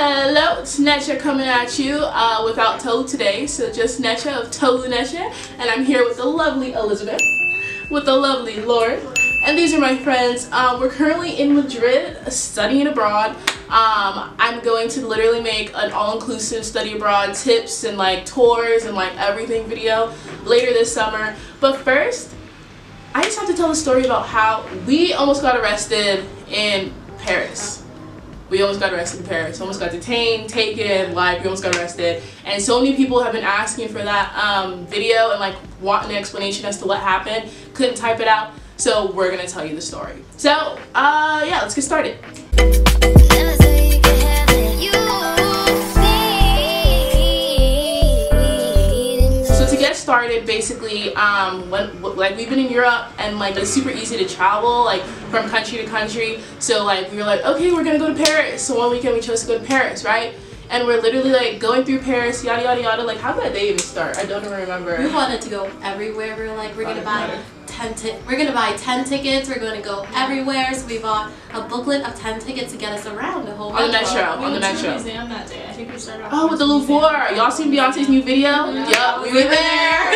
Hello, it's Necha coming at you without Toe today, so just Necha of Toe Necha, and I'm here with the lovely Elizabeth, with the lovely Lauren, and these are my friends. We're currently in Madrid studying abroad. I'm going to literally make an all-inclusive study abroad tips and like tours and like everything video later this summer, but first I just have to tell the story about how we almost got arrested in Paris. We almost got arrested in Paris. Almost got detained, taken, like we almost got arrested. And so many people have been asking for that video and like wanting an explanation as to what happened. Couldn't type it out, so we're gonna tell you the story. So yeah, let's get started. To get started, basically, like we've been in Europe and like it's super easy to travel like from country to country. So like we were like, okay, we're gonna go to Paris. So one weekend we chose to go to Paris, right? And we're literally like going through Paris, yada yada yada. Like, how did that day even start? I don't even remember. We wanted to go everywhere. We were like, we're gonna buy 10 tickets. We're gonna go everywhere. So we bought a booklet of 10 tickets to get us around the whole on the metro. We on the metro. We went to the museum that day. I think we started off. Oh, with the Louvre. Y'all seen Beyonce's new video? Yeah. Yup, we were there.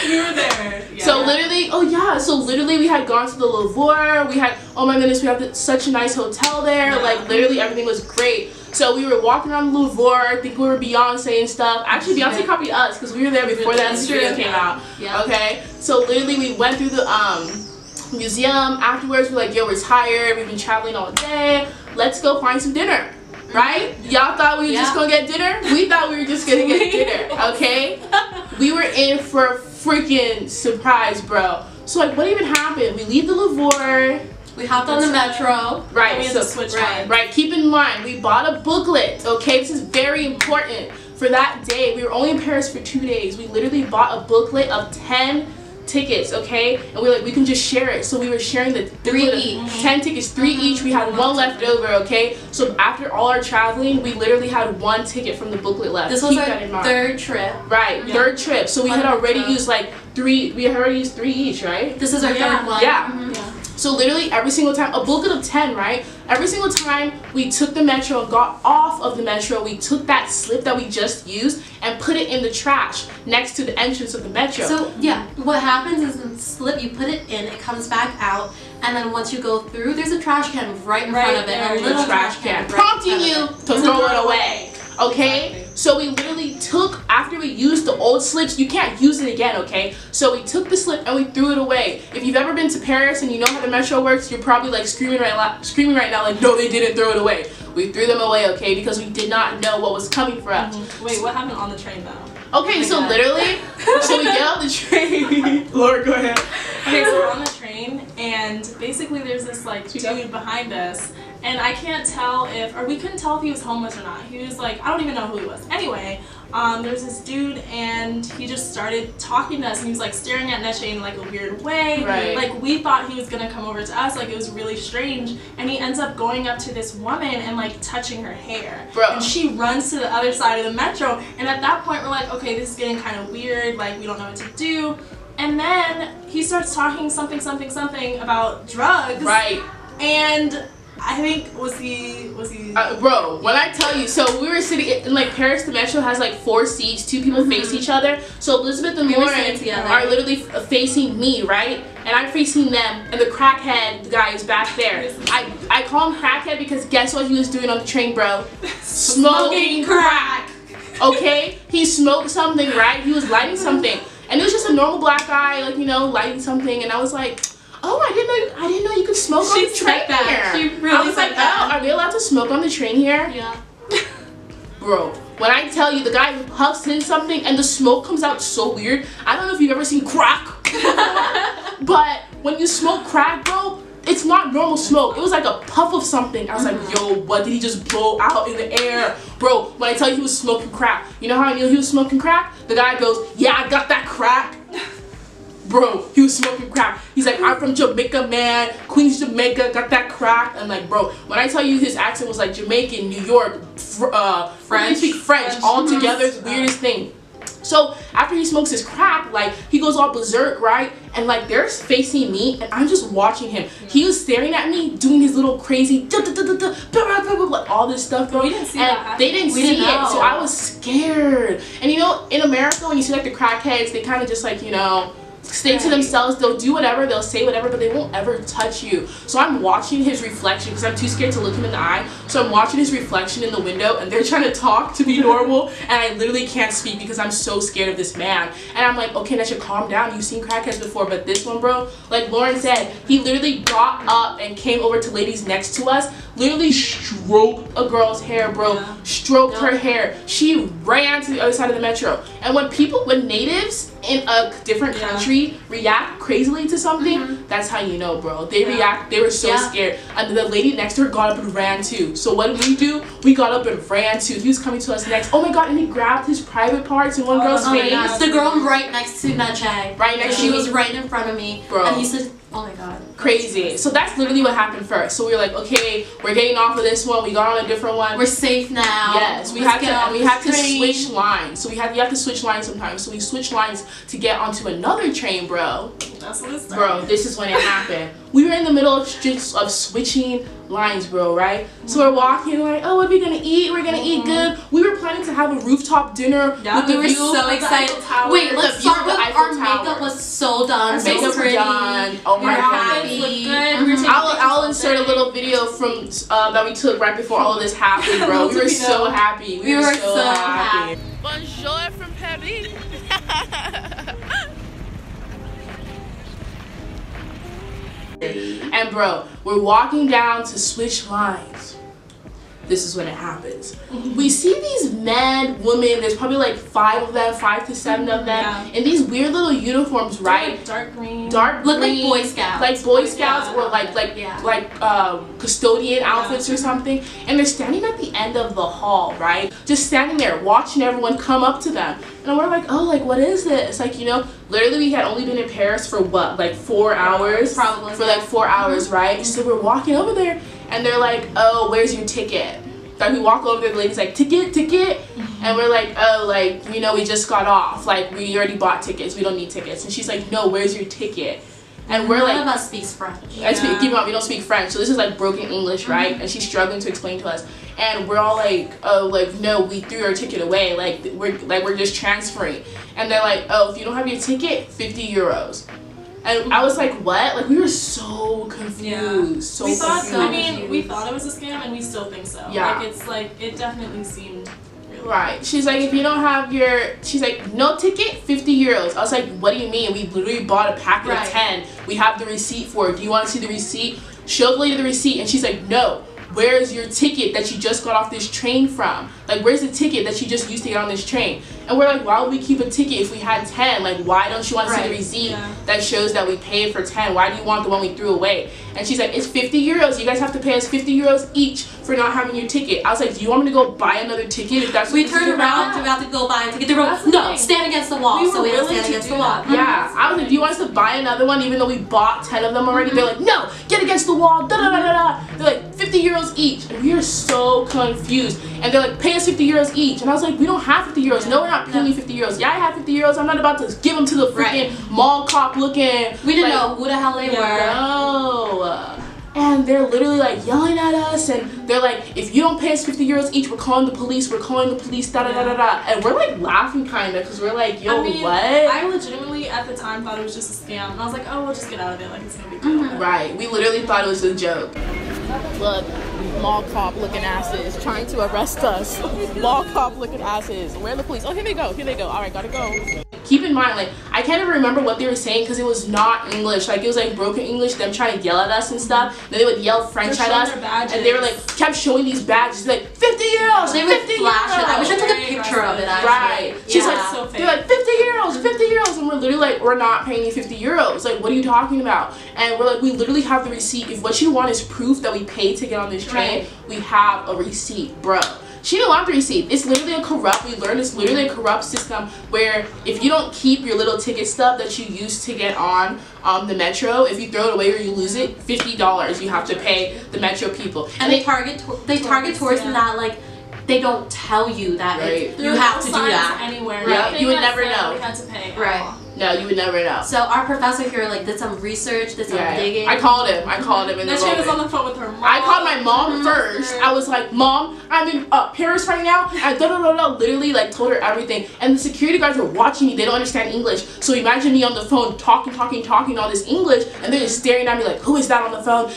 We were there. Yeah. So literally, oh yeah, so literally we had gone to the Louvre. We had, oh my goodness, we have such a nice hotel there. Yeah. Like literally everything was great. So we were walking around the Louvre. I think we were Beyonce and stuff. Actually, Beyonce copied us because we were there before that video came out. Yeah. Okay, so literally we went through the museum. Afterwards, we're like, yo, we're tired. We've been traveling all day. Let's go find some dinner. Right? Y'all thought we were just gonna get dinner? We thought we were just gonna get dinner, okay? We were in for a freaking surprise, bro. So like, what even happened? We leave the Louvre. We hopped on the metro. Right, we had to switch right. Keep in mind, we bought a booklet, okay? This is very important. For that day, we were only in Paris for 2 days. We literally bought a booklet of 10 tickets, okay? And we were like, we can just share it. So we were sharing the 3 each. 10 tickets, 3 each. We had one left over, okay? So after all our traveling, we literally had 1 ticket from the booklet left. This was our third trip. Right, third trip. So we had already used like 3. We had already used 3 each, right? This is our third one. Yeah. So literally every single time, a booklet of 10, right? Every single time we took the metro and got off of the metro, we took that slip that we just used and put it in the trash next to the entrance of the metro. So yeah, what happens is in the slip, you put it in, it comes back out, and then once you go through, there's a trash can right in front of it. A little trash can. Prompting you to throw it away. Okay? So we literally took, after we used the old slips, you can't use it again, okay? So we took the slip and we threw it away. If you've ever been to Paris and you know how the metro works, you're probably like screaming right now like, no, they didn't throw it away. We threw them away, okay? Because we did not know what was coming for us. Wait, what happened on the train though? Okay, so literally, so we get on the train. Laura, go ahead. Okay, so we're on the train, and basically there's this like dude behind us, and I can't tell if, or we couldn't tell if he was homeless or not. He was like, I don't even know who he was. Anyway, there's this dude, and he just started talking to us, and he was like staring at Necha in like a weird way. Right. Like we thought he was gonna come over to us, like it was really strange, and he ends up going up to this woman and like touching her hair. Bro. And she runs to the other side of the metro, and at that point we're like, okay, this is getting kind of weird, like we don't know what to do. And then he starts talking something about drugs. Right. And I think was he bro, when I tell you, so we were sitting in like Paris, the metro has like 4 seats, 2 people face each other. So Elizabeth and Lauren are literally facing me, right? And I'm facing them, and the crackhead guy is back there. I call him crackhead because guess what he was doing on the train, bro? Smoking crack. Okay? He smoked something, right? He was lighting something. And it was just a normal black guy, like, you know, lighting something, and I was like, oh, I didn't know you could smoke on the train here. She really I was like, oh, are we allowed to smoke on the train here? Yeah. Bro, when I tell you, the guy puffs in something and the smoke comes out so weird. I don't know if you've ever seen crack, but when you smoke crack, bro, it's not normal smoke. It was like a puff of something. I was like, yo, what did he just blow out in the air? Bro, when I tell you he was smoking crack, you know how I knew he was smoking crack? The guy goes, yeah, I got that crack. Bro, he was smoking crack. He's like, I'm from Jamaica, man. Queens, Jamaica, got that crack. And like, bro, when I tell you his accent was like Jamaican, New York, French, speak French all together. It's the weirdest thing. So after he smokes his crack, like he goes all berserk, right? And like they're facing me and I'm just watching him. He was staring at me doing his little crazy like all this stuff, bro. We didn't see and that they didn't see it, know. so I was scared. And you know, in America when you see like the crackheads, they kind of just like, you know, stay to themselves. They'll do whatever, they'll say whatever, but they won't ever touch you. So I'm watching his reflection because I'm too scared to look him in the eye. So I'm watching his reflection in the window and they're trying to talk to be normal and I literally can't speak because I'm so scared of this man. And I'm like, okay, Nesha, calm down. You've seen crackheads before, but this one, bro, like Lauren said, he literally got up and came over to ladies next to us, literally stroked a girl's hair, bro. Stroked her hair. She ran to the other side of the metro. And when natives in a different country react crazily to something, that's how you know, bro. They react. They were so scared. And the lady next to her got up and ran too. So what did we do? We got up and ran too. He was coming to us next. Oh my god, and he grabbed his private parts in one girl's face. The girl right next to Najee. Right next to She me. was right in front of me. Bro. And he said, oh my god. Crazy. So that's literally what happened first. So we were like, okay, we're getting off of this one. We got on a different one. We're safe now. Yes, we had to switch lines. So you have to switch lines sometimes. So we switched lines to get onto another train, bro. That's what it started. Bro, this is when it happened. We were in the middle of switching lines, bro, right? So we're walking like, oh, what are we gonna eat? We're gonna eat good. We were planning to have a rooftop dinner with the We were view. so excited. Wait, let's start with our makeup was so done. Our so makeup pretty. done. Oh my god. I'll insert a little video from that we took right before all of this happened, bro. We were so happy. We were so happy. Bonjour from Paris. And bro, we're walking down to switch lines. This is when it happens. We see these men, women, there's probably like 5 of them, 5 to 7 of them, in these weird little uniforms, right? Like dark green. Look like Boy Scouts. Like Boy Scouts or like custodian outfits or something. And they're standing at the end of the hall, right? Just standing there watching everyone come up to them. And we're like, oh, like what is this? Like, you know, literally we had only been in Paris for what, like 4 hours? Probably. For like 4 hours, right? So we're walking over there and they're like, oh, where's your ticket? Like we walk over there, the lady's like, ticket. And we're like, oh, like, you know, we just got off. Like, we already bought tickets. We don't need tickets. And she's like, no, where's your ticket? And we're like, none of us speaks French. keep in mind, we don't speak French. So this is like broken English, right? And she's struggling to explain to us. And we're all like, oh, like, no, we threw our ticket away. Like, we're just transferring. And they're like, oh, if you don't have your ticket, 50 euros. And I was like, what? Like, we were so confused. So we thought, confused. I mean, we thought it was a scam and we still think so. Yeah. Like, it's like, it definitely seemed really right. She's like, if you don't have your, she's like, no ticket, 50 euros. I was like, what do you mean? We literally bought a packet of 10. We have the receipt for it. Do you want to see the receipt? Show the lady the receipt. And she's like, no. Where's your ticket that you just got off this train from? Like, where's the ticket that you just used to get on this train? And we're like, why would we keep a ticket if we had 10? Like, why don't you want to see the receipt that shows that we paid for 10? Why do you want the one we threw away? And she's like, it's 50 euros. You guys have to pay us 50 euros each for not having your ticket. I was like, do you want me to go buy another ticket if that's what we turned around, about to go buy a ticket. They were like, no, stand against the wall. So we had to stand against the wall. Yeah. I was like, do you want us to buy another one even though we bought 10 of them already? They're like, no, get against the wall. Da da da da da. They're like, 50 euros each. And we are so confused. And they're like, pay us 50 euros each. And I was like, we don't have 50 euros. No, we're not paying you 50 euros. Yeah, I have 50 euros. I'm not about to give them to the freaking mall cop looking. We didn't know who the hell they were. No. And they're literally like yelling at us, and they're like, if you don't pay us 50 euros each, we're calling the police, da da da da da. And we're like laughing kinda, because we're like, yo, I mean, what? I legitimately at the time thought it was just a scam. And I was like, oh, we'll just get out of it, like it's no big deal. Right, we literally thought it was a joke. Look, mall cop looking asses trying to arrest us. Mall cop looking asses. Where are the police? Oh, here they go. Here they go. All right, gotta go. Keep in mind, like, I can't even remember what they were saying because it was not English. Like, it was like broken English, them trying to yell at us and stuff. Then they would yell French at us, and they were like, kept showing these badges, like 50 euros, they 50 flash euros. it. I wish I took a picture of it. Actually. Right. She's like, so fake. they're like 50 euros, 50 euros, and we're literally like, we're not paying you 50 euros. Like, what are you talking about? And we're like, we literally have the receipt. If what you want is proof that we paid to get on this train, we have a receipt, bro. She didn't want the receipt. It's literally a corrupt, we learned it's literally a corrupt system where if you don't keep your little ticket stub that you used to get on the metro, if you throw it away or you lose it, $50 you have to pay the metro people. And they target tourists in that, like, they don't tell you that Right. you have to do that. Anywhere. Yeah, Nothing you would that never said know. We had to pay. Right. No, you would never know. So our professor here like did some research, did some digging. I called him in the Then she was on moment. the phone with her mom. I called my mom first. I was like, Mom, I'm in Paris right now. And literally like told her everything. And the security guards were watching me. They don't understand English. So imagine me on the phone talking all this English, and they're just staring at me like, who is that on the phone?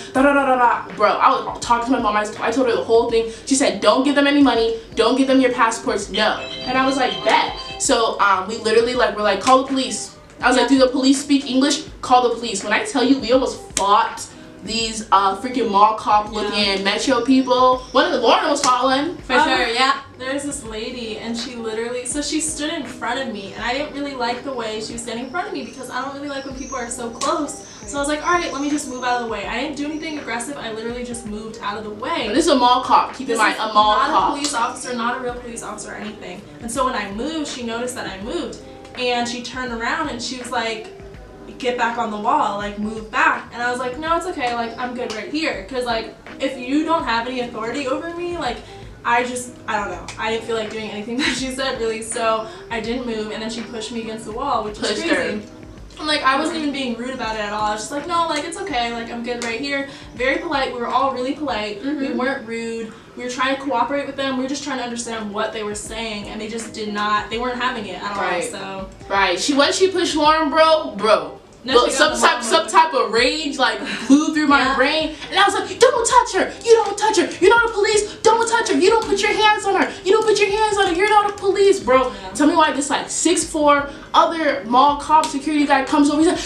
Bro, I was talking to my mom. I told her the whole thing. She said, don't give them any money. Don't give them your passports. No. And I was like, bet. So we literally like were like, call the police. I was like, do the police speak English? Call the police. When I tell you, we almost fought these freaking mall cop looking metro people. One of them was following. For sure, yeah. There's this lady, and she literally, so she stood in front of me, and I didn't really like the way she was standing in front of me because I don't really like when people are so close. So I was like, all right, let me just move out of the way. I didn't do anything aggressive. I literally just moved out of the way. This is a mall cop. Keep in mind, a mall cop. Not a police officer, not a real police officer or anything. And so when I moved, she noticed that I moved, and she turned around and she was like, get back on the wall, like move back. And I was like, no, it's okay, like I'm good right here. Because like if you don't have any authority over me, like I don't know. I didn't feel like doing anything that she said really, so I didn't move, and then she pushed me against the wall, which was crazy. Her. And like I wasn't even being rude about it at all. I was just like, no, like it's okay, like I'm good right here. Very polite. We were all really polite. We weren't rude. We were trying to cooperate with them. We were just trying to understand what they were saying, and they just they weren't having it at all. So Once she pushed Lauren, bro. Look, some type of rage like flew through my brain, and I was like, don't touch her, you don't touch her, you're not a police, don't touch her, you don't put your hands on her, you don't put your hands on her, you're not a police, bro. Tell me why this like 6'4" other mall cop security guy comes over, he's like,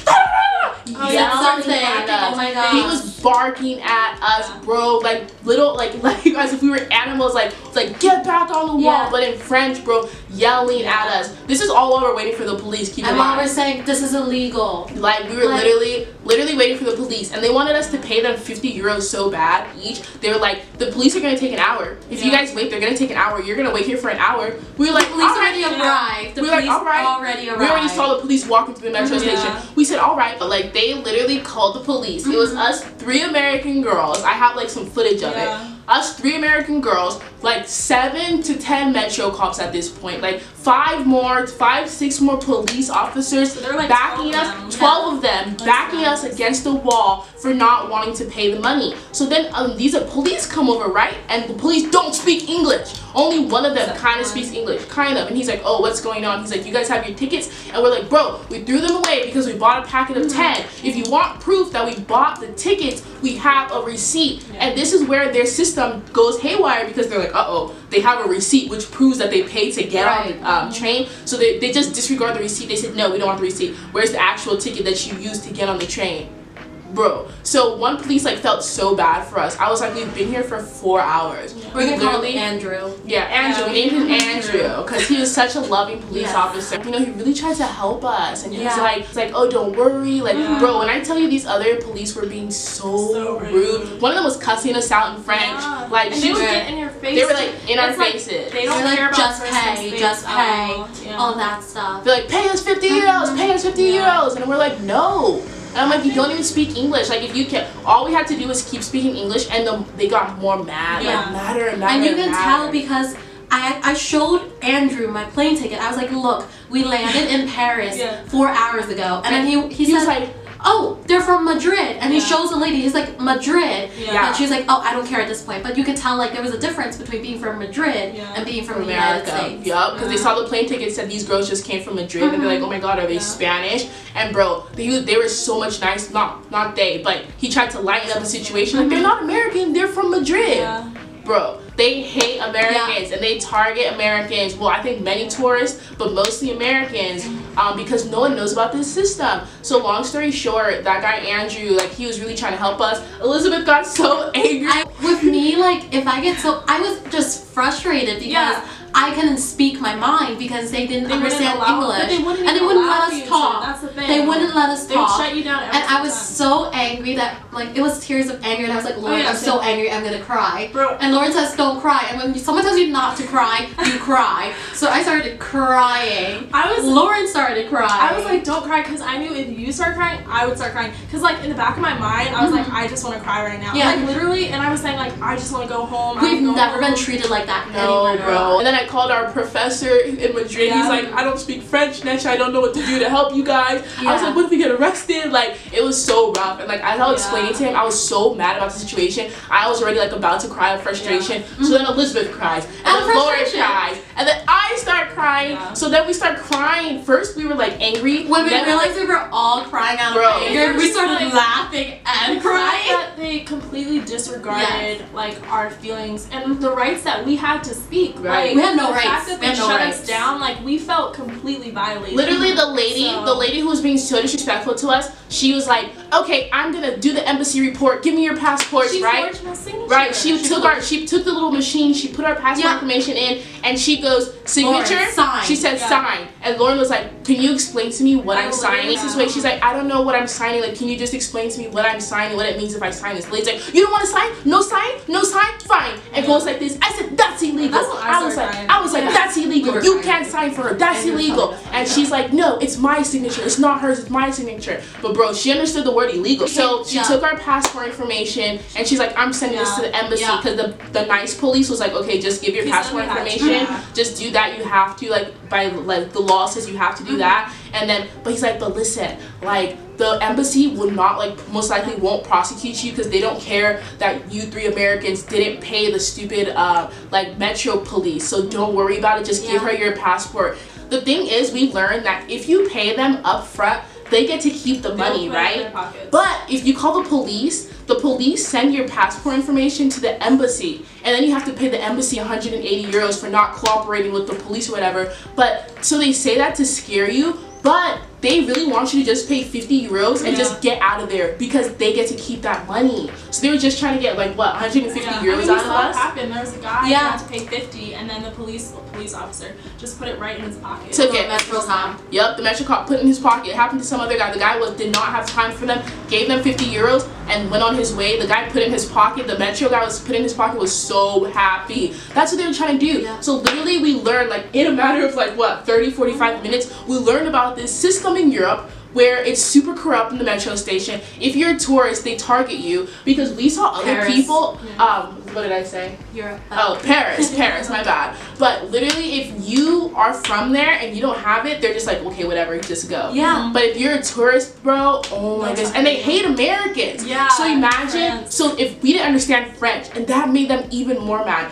Oh my god. He was barking at us, bro, like little like as if we were animals, like get back on the wall, but in French, bro, yelling at us. This is all while we're waiting for the police. Keep in mind. And while we're saying this is illegal. Like we were literally waiting for the police, and they wanted us to pay them 50 euros so bad each. They were like, the police are gonna take an hour. If you guys wait, they're gonna take an hour. You're gonna wait here for an hour. We were like, the police already arrived. The police already arrived. We already saw the police walking through the metro station. We said, all right, but like they literally called the police. It was us 3 American girls. I have like some footage of it. Us 3 American girls, like 7 to 10 metro cops at this point, like 6 more police officers, so like backing us, 12 of them backing us against the wall for not wanting to pay the money. So then these police come over, right? And the police don't speak English. Only one of them kind of speaks English, kind of. And he's like, oh, what's going on? He's like, you guys have your tickets? And we're like, bro, we threw them away because we bought a packet of 10. If you want proof that we bought the tickets, we have a receipt. And this is where their system goes haywire because they're like, uh-oh, they have a receipt which proves that they paid to get on the train. So they just disregard the receipt. They said, no, we don't want the receipt. Where's the actual ticket that you used to get on the train? Bro, so one police like felt so bad for us. I was like, we've been here for 4 hours. We're gonna call him Andrew. Yeah, Andrew. We named him Andrew because he was such a loving police officer. You know, he really tried to help us, and he was like, oh, don't worry. Like, bro, when I tell you these other police were being so rude. One of them was cussing us out in French. Like, and they would get in your face. They were like in our faces. They don't care about just pay, all that stuff. They're like, pay us 50 euros, pay us 50 euros, and we're like, no. And I'm like, you don't even speak English. Like, if you can, all we had to do was keep speaking English, and they got more mad, like madder and madder. And you can tell because I showed Andrew my plane ticket. I was like, look, we landed in Paris 4 hours ago, and then he said, like, oh, they're from Madrid, and he shows the lady, he's like, Madrid, and she's like, oh, I don't care at this point, but you could tell like there was a difference between being from Madrid and being from the United States. Yup, because they saw the plane ticket, said these girls just came from Madrid, and they're like, oh my god, are they Spanish? And bro, they were so much nice, not they, but he tried to lighten up the situation, like, they're not American, they're from Madrid. Bro, they hate Americans and they target Americans. Well, I think many tourists, but mostly Americans, because no one knows about this system. So long story short, that guy Andrew, like, he was really trying to help us. Elizabeth got so angry. With me, like, if I get I was just frustrated because I couldn't speak my mind because they didn't understand English. But they wouldn't let us talk. That's the thing. They wouldn't let us talk. They would shut you down every And I was time. so angry that, like, it was tears of anger, and I was like, Lauren, I'm so angry, I'm gonna cry. Bro. And Lauren says, don't cry. And when someone tells you not to cry, you cry. So I started crying. Lauren started crying. I was like, don't cry, because I knew if you start crying, I would start crying. Because, like, in the back of my mind, I was like, I just want to cry right now. Yeah. Like, literally, and I was saying, like, I just want to go home. We've never been treated like that anywhere. Bro. And then I called our professor in Madrid. Yeah. He's like, I don't speak French, Nesha. I don't know what to do to help you guys. I was like, what if we get arrested? Like, it was so rough. And like, as I was explaining to him, I was so mad about the situation. I was already like about to cry of frustration. So then Elizabeth cries, and then Lauren cries, and then I start crying. So then we start crying. First we were like angry. When we realized we were all crying out of anger, we started laughing and crying. That they completely disregarded like our feelings and the rights that we had to speak. Like, we had no the rights. fact that they shut us down, like we felt completely violated. Literally, the lady who was being so disrespectful to us, she was like, "Okay, I'm gonna do the embassy report. Give me your passports, right?" Right. She took the little machine. She put our passport information in, and she goes, "Signature." Lauren, sign. She said, "Sign." And Lauren was like, "Can you explain to me what I'm signing?" This way, she's like, "I don't know what I'm signing. Like, can you just explain to me what I'm signing? What it means if I sign this?" The lady's like, "You don't want to sign? No sign? No sign? Fine." And goes like this. I said, "That's illegal." I was like, "That's illegal. You can't sign for her. That's illegal." And she's like, "No, it's my signature. It's not hers. It's my signature." But bro, she understood the word illegal. So she took our passport information and she's like, "I'm sending this to the embassy," because the nice police was like, "Okay, just give your passport information. Just do that. You have to, like, by like the law says you have to do that." And then, but he's like, "But listen, like, the embassy would not, like, most likely won't prosecute you because they don't care that you 3 Americans didn't pay the stupid like metro police. So don't worry about it. Just give her your passport." The thing is, we learned that if you pay them up front, they get to keep the money, right? But if you call the police send your passport information to the embassy, and then you have to pay the embassy 180 euros for not cooperating with the police or whatever. But so they say that to scare you, but they really want you to just pay 50 euros and just get out of there because they get to keep that money. So they were just trying to get, like, what, 150 euros out of us? Happened. There was a guy who had to pay 50, and then the police officer just put it right in his pocket. Took it. Metro cop. Yep, the Metro cop put it in his pocket. It happened to some other guy. The guy did not have time for them, gave them 50 euros, and went on his way. The guy put it in his pocket. The Metro guy was put in his pocket, was so happy. That's what they were trying to do. So literally we learned, like, in a matter of, like, what, 30, 45 minutes, we learned about this system in Europe where it's super corrupt in the metro station. If you're a tourist, they target you because we saw other people. What did I say? Europe. Oh, Paris, my bad. But literally, if you are from there and you don't have it, they're just like, okay, whatever, just go. But if you're a tourist, bro, oh my goodness, and they hate Americans. So imagine, so if we didn't understand French, and that made them even more mad.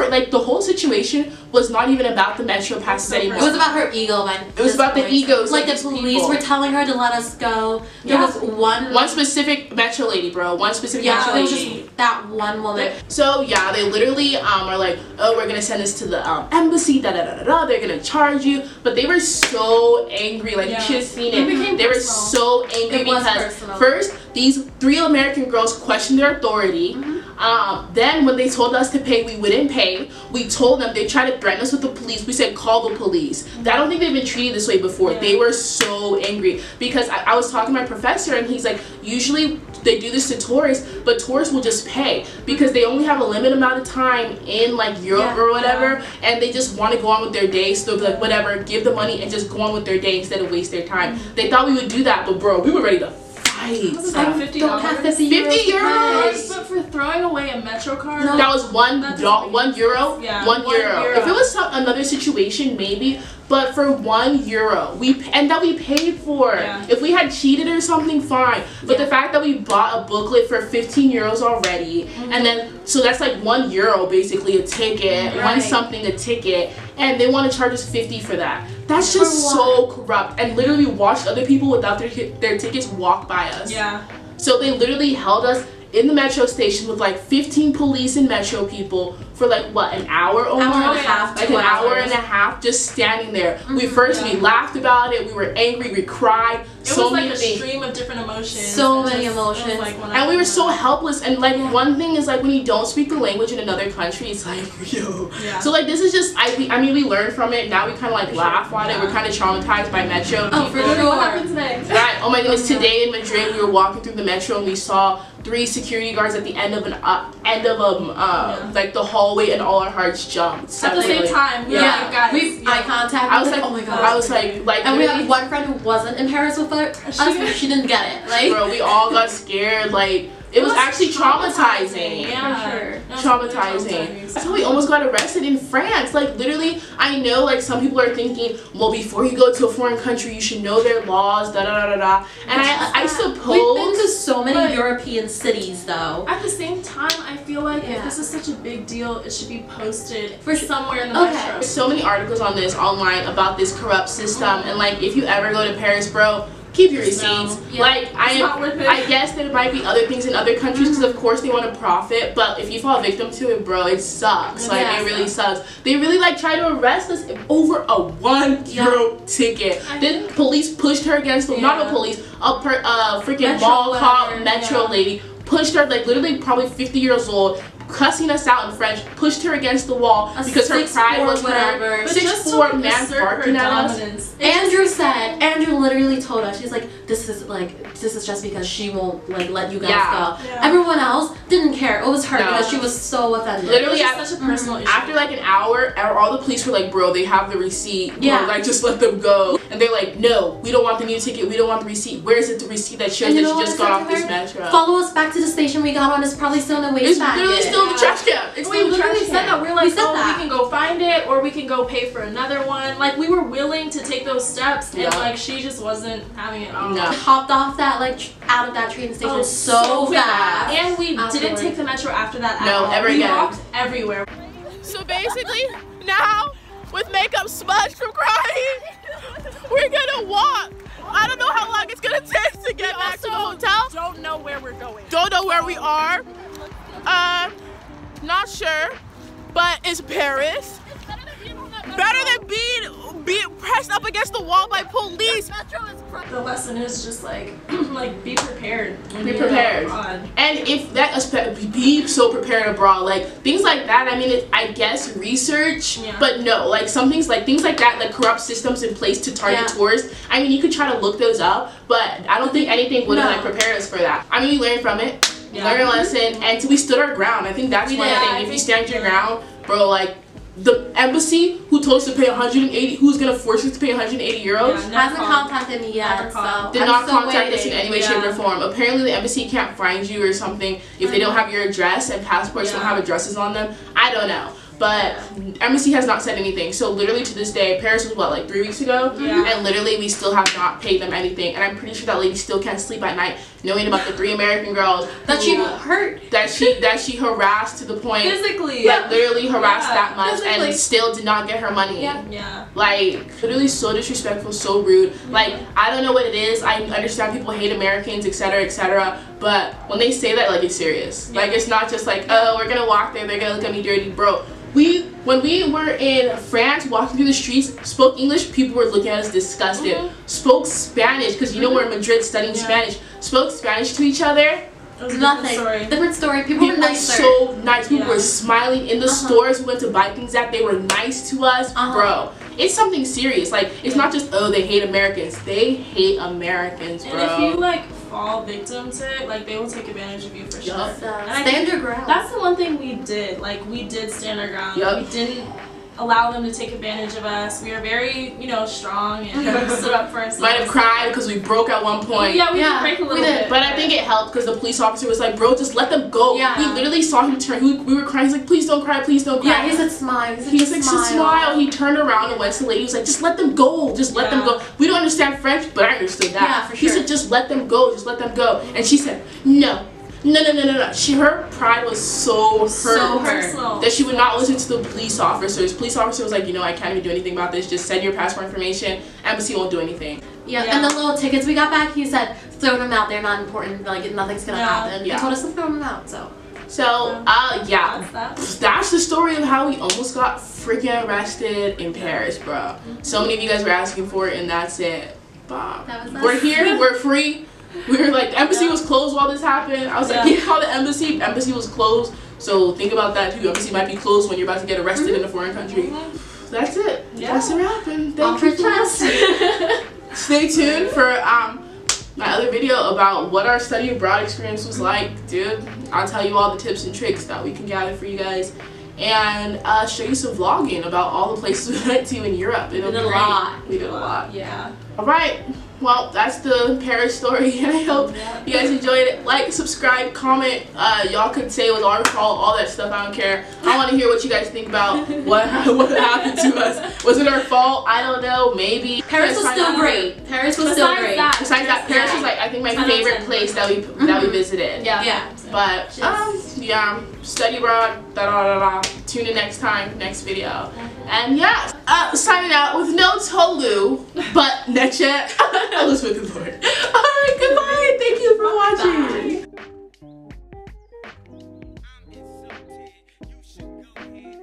Like, the whole situation was not even about the metro passes anymore. It was about her ego, man. It was about the egos. Like, the police were telling her to let us go. There was one specific metro lady, bro. One specific metro lady. It was just that one woman. So yeah, they literally are like, "Oh, we're gonna send this to the embassy, da da da da da. They're gonna charge you." But they were so angry. Like, you should have seen it. They were so angry because first these 3 American girls questioned their authority. Then when they told us to pay, we wouldn't pay. We told them, they tried to threaten us with the police. We said, call the police. I don't think they've been treated this way before. They were so angry because I was talking to my professor and he's like, usually they do this to tourists, but tourists will just pay because they only have a limited amount of time in, like, Europe or whatever, and they just want to go on with their day. So they'll be like, whatever, give the money and just go on with their day instead of waste their time. They thought we would do that, but bro, we were ready to fight. I don't have 50 euros. But for throwing away a Metro card? That was €1. Yeah, €1. If it was another situation, maybe. But for €1, and that we paid for. If we had cheated or something, fine. But the fact that we bought a booklet for 15 euros already, and then so that's like €1 basically a ticket, one something a ticket, and they want to charge us 50 for that. That's just so corrupt. And literally watched other people without their tickets walk by us. So they literally held us in the metro station with like 15 police and metro people, for like what, an hour almost? Hour and a half, like 2 an hour hours. and a half just standing there. We laughed about it, we were angry, we cried. It was like a stream of different emotions. So many emotions. Like and we were so helpless. And like one thing is like when you don't speak the language in another country, it's like, yo. Yeah. So like this is just, I mean we learned from it. Now we kind of like laugh on it. We're kind of traumatized by Metro. Oh, for What sure. happened today? Right. Oh my goodness. Today in Madrid, we were walking through the Metro and we saw 3 security guards at the end of like the hallway, and all our hearts jumped. At the same time, we were like, guys. Eye contact. I was like, oh my god. I was like, and we had one friend who wasn't in Paris with us, but she didn't get it. Like, bro, we all got scared. Like, it was actually traumatizing. Yeah, for sure. Traumatizing. That's how we almost got arrested in France. Like, literally, I know, like, some people are thinking, well, before you go to a foreign country, you should know their laws, da da da da da. And I suppose we've been to so many European cities, though. At the same time, I feel like if this is such a big deal, it should be posted For somewhere in the Okay. metro. there's so many articles on this online about this corrupt system, and like, if you ever go to Paris, bro, keep your receipts. Yeah. Like, I guess there might be other things in other countries because of course they want to profit, but if you fall victim to it, bro, it sucks. Like, it really sucks. They really like try to arrest us over a €1 ticket. Then police pushed her against the not a police, a freaking mall cop Metro lady pushed her, like literally probably 50 years old, cussing us out in French, pushed her against the wall because her pride was whatever. 6'4" man barking at us. Andrew literally told us, she's like, this is just because she won't like let you guys go. Yeah. Everyone else didn't care. It was her because she was so offended. Literally, It was such a personal issue. after like an hour, all the police were like, bro, they have the receipt. Bro, like, just let them go. And they're like, no, we don't want the new ticket. We don't want the receipt. Where is it, the receipt that shows that you just got off this metro? Follow us back to the station we got on. It's probably still in the waste It's literally still in the trash can. It's We still in the trash literally said can. that. We're like, We said that. we can go find it, or we can go pay for another one. Like, we were willing to take those steps, and like, she just wasn't having it all. No. Hopped off that, like, out of that train station so fast. And we didn't take the metro after that at all. Ever we again. walked everywhere. So basically, now with makeup smudged from crying, we're gonna walk. I don't know how long it's gonna take to get back to the hotel. Don't know where we're going. Don't know where we are. Not sure, but it's Paris. Better than being pressed up against the wall by police. The lesson is just like, be prepared. Be prepared. And if that, be so prepared abroad, like things like that. I mean, I guess research, but no, like some things like that, like corrupt systems in place to target tourists. I mean, you could try to look those up, but I don't think anything would have like prepared us for that. I mean, we learned from it, learned a lesson, and we stood our ground. I think that's one thing. If you stand your ground, bro, like. The embassy who told us to pay 180, who's gonna force us to pay 180 euros? Hasn't contacted me yet, so did not contact us in any way, shape, or form. Apparently the embassy can't find you or something if they don't have your address, and passports don't have addresses on them. I don't know. But embassy has not said anything. So literally to this day, Paris was what, like 3 weeks ago? And literally we still have not paid them anything. And I'm pretty sure that lady still can't sleep at night knowing about the 3 American girls that she hurt. That she harassed to the point physically. Literally harassed that much physically. and still did not get her money. Like, literally so disrespectful, so rude. Like, I don't know what it is. I understand people hate Americans, etc., etc. But when they say that, like, it's serious. Like, it's not just like, oh, we're gonna walk there, they're gonna look at me dirty, bro. When we were in France, walking through the streets, spoke English, people were looking at us disgusted. Spoke Spanish, because you know we're in Madrid studying Spanish. Spoke Spanish to each other. Nothing. Different story. People were nicer. So nice. People were smiling in the stores we went to buy things at. They were nice to us, bro. It's something serious. Like, it's not just, oh, they hate Americans. They hate Americans, bro. And if you like fall victim to it, like they will take advantage of you for sure. And stand your ground. That's the one thing we did. Like, we did stand our ground. We didn't allow them to take advantage of us. We are very, strong and stood up for ourselves. Might have cried because we broke at one point. Yeah, we did break a little bit. But I think it helped because the police officer was like, bro, just let them go. We literally saw him turn. We were crying. He's like, please don't cry, please don't cry. Yeah, he said smile. He's like, smile. He turned around and went to the lady. He was like, just let them go. Just let them go. We don't understand French, but I understood that. Yeah, for sure. He said, just let them go. Just let them go. And she said, no. No. Her pride was so hurt that she would not listen to the police officers. Police officer was like, I can't even do anything about this. Just send your passport information. Embassy won't do anything. And the little tickets we got back, he said, throw them out. They're not important. Like, nothing's gonna happen. He told us to throw them out. So, yeah, that's the story of how we almost got freaking arrested in Paris, bro. So many of you guys were asking for it, and that's it. Bob. We're here, we're free. We were like, the embassy was closed while this happened. I was like, yeah, how the embassy was closed. So think about that too. Embassy might be closed when you're about to get arrested in a foreign country. That's it. That's what happened. Thank you for watching. Stay tuned for my other video about what our study abroad experience was like, dude. I'll tell you all the tips and tricks that we can gather for you guys, and show you some vlogging about all the places we went to in Europe. We did a lot. Yeah. All right. Well, that's the Paris story, and I hope you guys enjoyed it. Like, subscribe, comment. Y'all could say it was our fault, all that stuff. I don't care. I want to hear what you guys think about what happened to us. Was it our fault? I don't know. Maybe. Paris was still great. Paris was still great. Besides that, Paris was like, I think, my favorite place that we visited. Yeah. But yeah, study abroad. Tune in next time, next video. And yeah, signing out with no Tolu, but Neche, Elizabeth and Lord. Alright, goodbye. Thank you for watching. Bye.